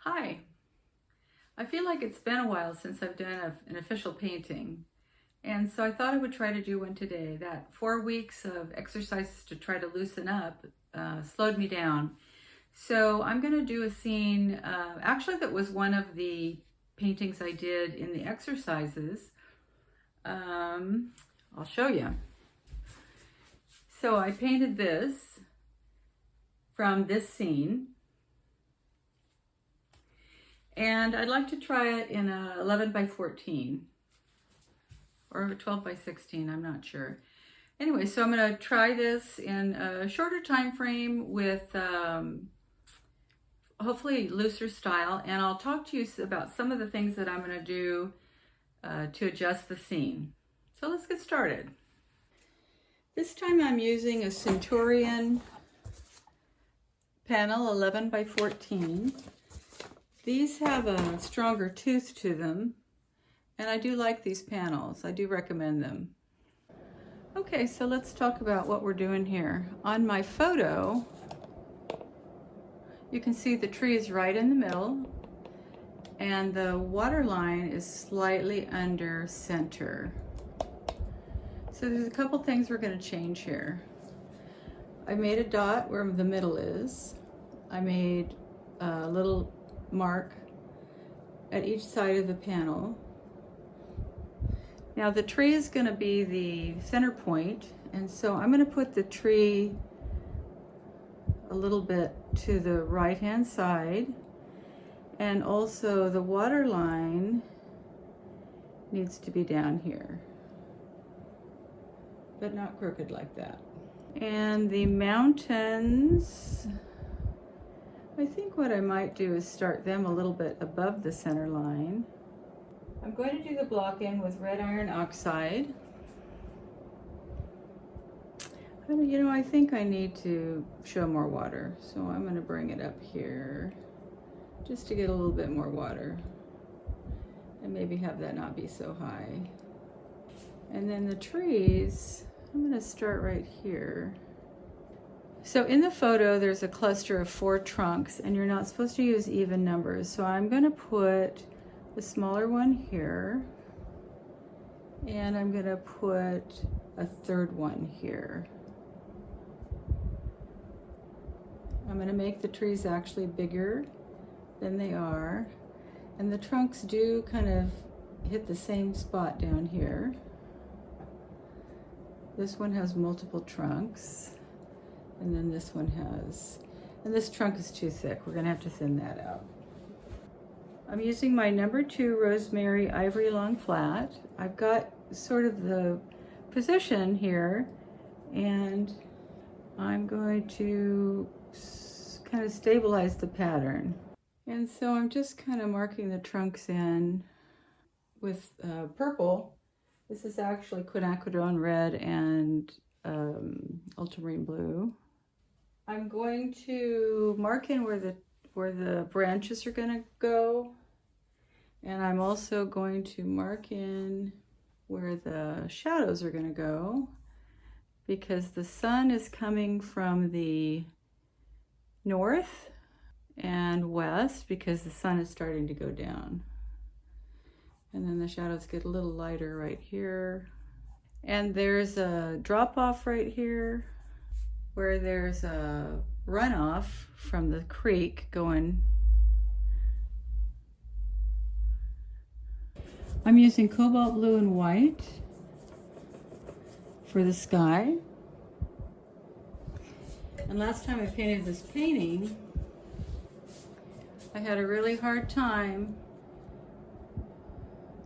Hi. I feel like it's been a while since I've done an official painting, and so I thought I would try to do one today. That 4 weeks of exercises to try to loosen up slowed me down. So I'm going to do a scene, actually that was one of the paintings I did in the exercises. I'll show you. So I painted this from this scene. And I'd like to try it in a 11 by 14 or a 12 by 16, I'm not sure. Anyway, so I'm going to try this in a shorter time frame with hopefully looser style, and I'll talk to you about some of the things that I'm going to do to adjust the scene. So let's get started. This time I'm using a Centurion panel 11 by 14. These have a stronger tooth to them, and I do like these panels. I do recommend them. Okay, so let's talk about what we're doing here. On my photo, you can see the tree is right in the middle, and the water line is slightly under center. So there's a couple things we're going to change here. I made a dot where the middle is. I made a little mark at each side of the panel. Now the tree is going to be the center point, and so I'm going to put the tree a little bit to the right hand side, and also the water line needs to be down here, but not crooked like that. And the mountains, I think what I might do is start them a little bit above the center line. I'm going to do the block in with red iron oxide. You know, I think I need to show more water, so I'm going to bring it up here just to get a little bit more water, and maybe have that not be so high. And then the trees, I'm going to start right here. So in the photo, there's a cluster of 4 trunks, and you're not supposed to use even numbers. So I'm going to put the smaller one here, and I'm going to put a third one here. I'm going to make the trees actually bigger than they are, and the trunks do kind of hit the same spot down here. This one has multiple trunks. And then this one has, and this trunk is too thick. We're gonna have to thin that out. I'm using my number 2 rosemary ivory long flat. I've got sort of the position here, and I'm going to kind of stabilize the pattern. And so I'm just kind of marking the trunks in with purple. This is actually quinacridone red and ultramarine blue. I'm going to mark in where the branches are going to go, and I'm also going to mark in where the shadows are going to go, because the sun is coming from the north and west because the sun is starting to go down. And then the shadows get a little lighter right here. And there's a drop off right here where there's a runoff from the creek going. I'm using cobalt blue and white for the sky. And last time I painted this painting, I had a really hard time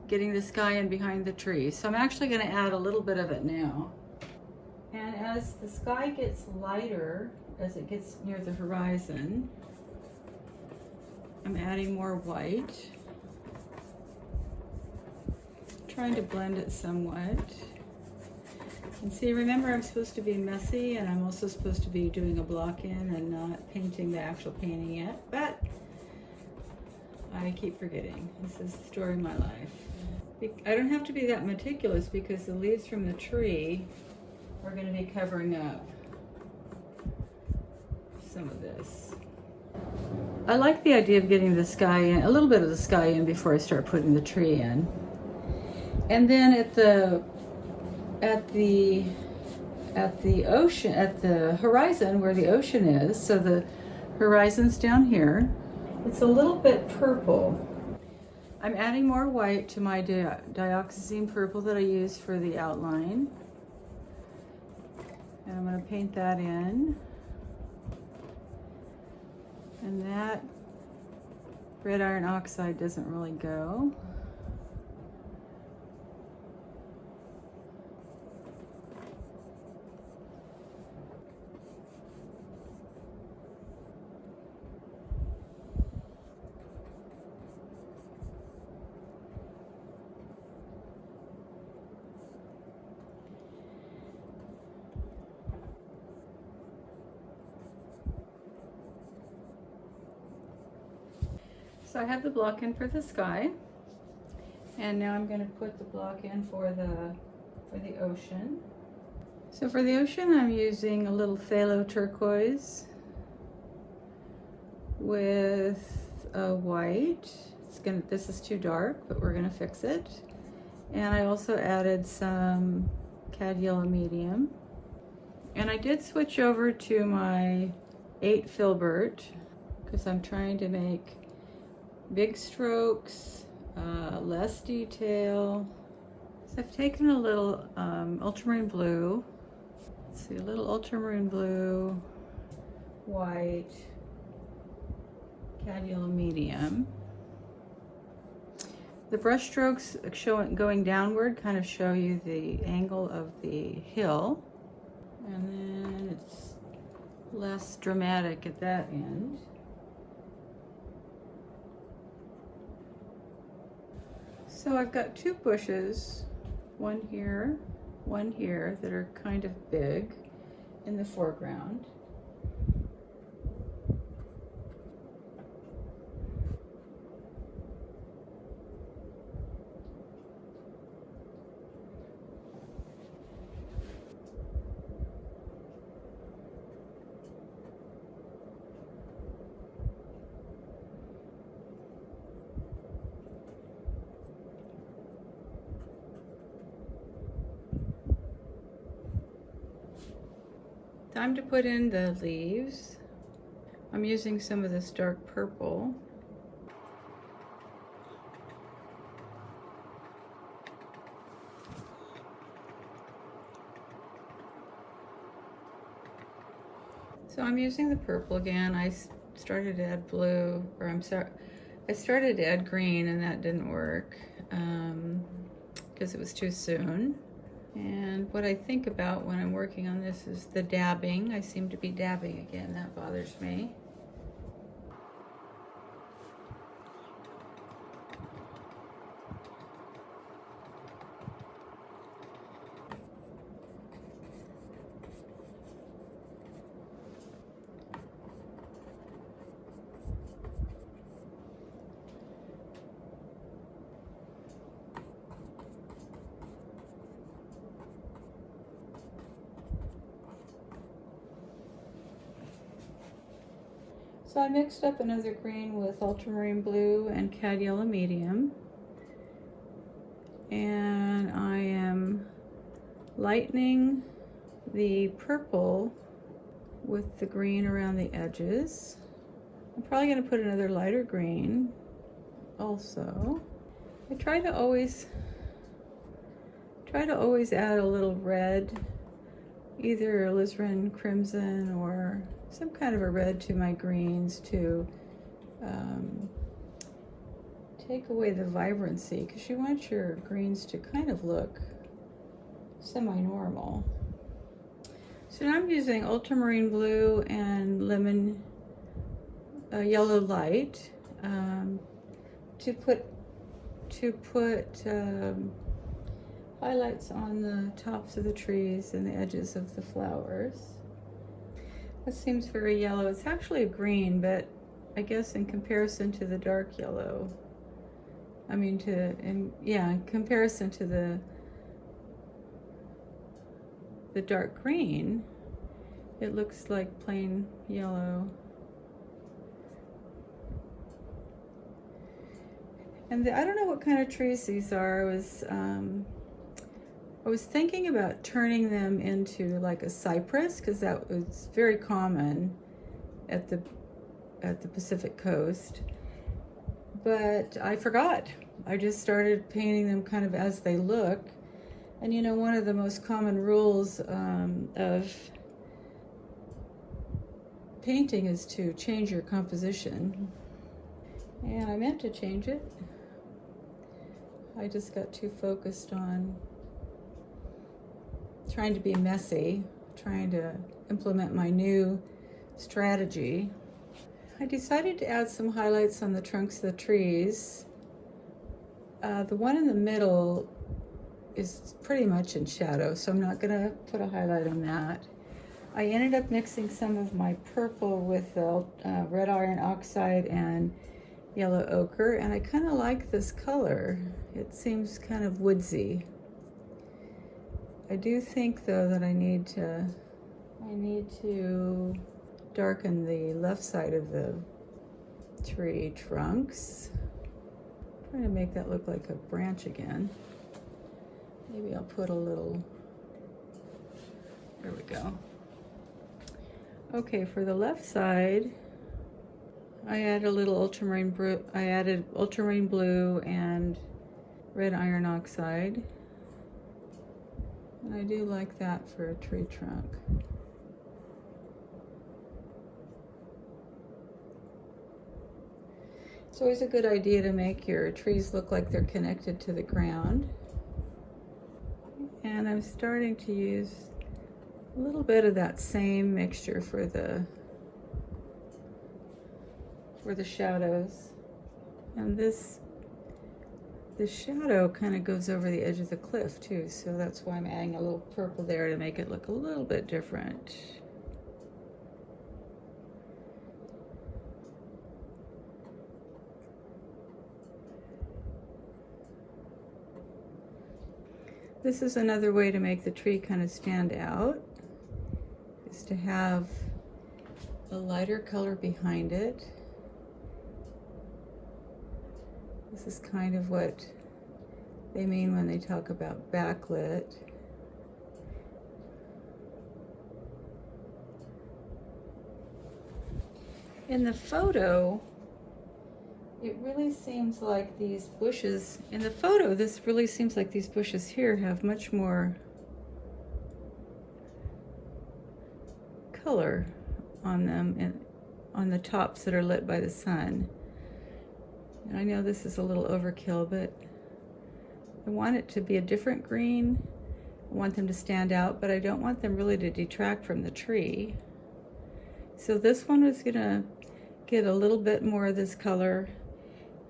getting the sky in behind the tree. So I'm actually going to add a little bit of it now. And as the sky gets lighter, as it gets near the horizon, I'm adding more white, trying to blend it somewhat. And see, remember, I'm supposed to be messy, and I'm also supposed to be doing a block in and not painting the actual painting yet, but I keep forgetting. This is the story of my life. I don't have to be that meticulous because the leaves from the tree are going to be covering up some of this. I like the idea of getting the sky in, a little bit of the sky in before I start putting the tree in. And then at the ocean, at the horizon where the ocean is, so the horizon's down here, it's a little bit purple. I'm adding more white to my dioxazine purple that I use for the outline. And I'm going to paint that in. And that red iron oxide doesn't really go. So I have the block in for the sky, and now I'm going to put the block in for the ocean. So for the ocean, I'm using a little phthalo turquoise with a white. This is too dark, but we're going to fix it. And I also added some cad yellow medium. And I did switch over to my 8 filbert because I'm trying to make big strokes, less detail. So I've taken a little ultramarine blue. Let's see, a little ultramarine blue, white, cad yellow medium. The brush strokes going downward kind of show you the angle of the hill, and then it's less dramatic at that end. So I've got 2 bushes, one here, that are kind of big in the foreground. Time to put in the leaves. I'm using some of this dark purple. So I'm using the purple again. I started to add blue, or I started to add green, and that didn't work because it was too soon. And what I think about when I'm working on this is the dabbing. I seem to be dabbing again. That bothers me. So I mixed up another green with ultramarine blue and cad yellow medium. And I am lightening the purple with the green around the edges. I'm probably going to put another lighter green also. I try to always add a little red, either alizarin crimson or some kind of a red to my greens to take away the vibrancy, because you want your greens to kind of look semi-normal. So now I'm using ultramarine blue and lemon yellow light to put highlights on the tops of the trees and the edges of the flowers. This seems very yellow. It's actually a green, but I guess in comparison to the dark yellow, in comparison to the dark green, it looks like plain yellow. And I don't know what kind of trees these are. I was thinking about turning them into like a cypress, because that was very common at the Pacific coast. But I forgot. I just started painting them kind of as they look. And you know, one of the most common rules of painting is to change your composition. And I meant to change it. I just got too focused on trying to be messy, trying to implement my new strategy. I decided to add some highlights on the trunks of the trees. The one in the middle is pretty much in shadow, so I'm not gonna put a highlight on that. I ended up mixing some of my purple with the red iron oxide and yellow ochre, and I kind of like this color. It seems kind of woodsy. I do think though that I need to darken the left side of the tree trunks. I'm trying to make that look like a branch again. Maybe I'll put a little, there we go. Okay, for the left side, I added a little ultramarine blue and red iron oxide. And I do like that for a tree trunk. It's always a good idea to make your trees look like they're connected to the ground. And I'm starting to use a little bit of that same mixture for the shadows. And this shadow kind of goes over the edge of the cliff too, so that's why I'm adding a little purple there to make it look a little bit different. This is another way to make the tree kind of stand out, is to have a lighter color behind it. This is kind of what they mean when they talk about backlit. In the photo, it really seems like these bushes, in the photo, this really seems like these bushes here have much more color on them and on the tops that are lit by the sun. And I know this is a little overkill, but I want it to be a different green. I want them to stand out, but I don't want them really to detract from the tree. So this one is gonna get a little bit more of this color,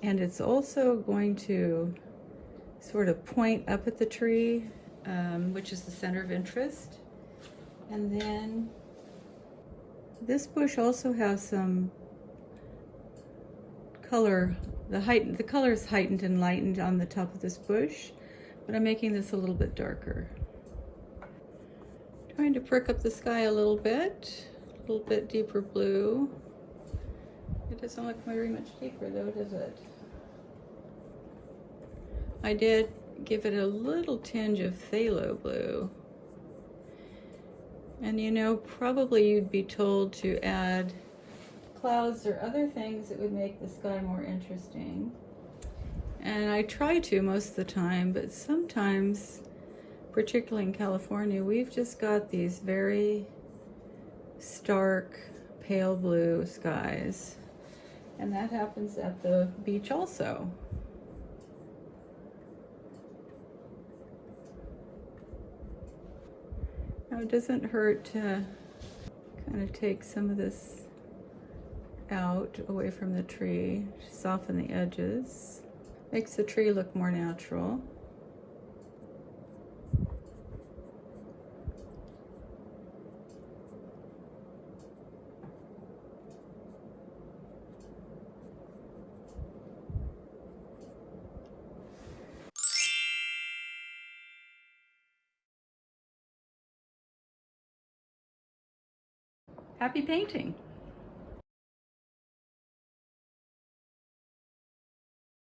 and it's also going to sort of point up at the tree, which is the center of interest. And then this bush also has some color. The color is heightened and lightened on the top of this bush, but I'm making this a little bit darker. Trying to prick up the sky a little bit deeper blue. It doesn't look very much deeper though, does it? I did give it a little tinge of phthalo blue. And you know, probably you'd be told to add clouds or other things that would make the sky more interesting. And I try to most of the time, but sometimes, particularly in California, we've just got these very stark pale blue skies. And that happens at the beach also. Now it doesn't hurt to kind of take some of this out away from the tree, soften the edges, makes the tree look more natural. Happy painting!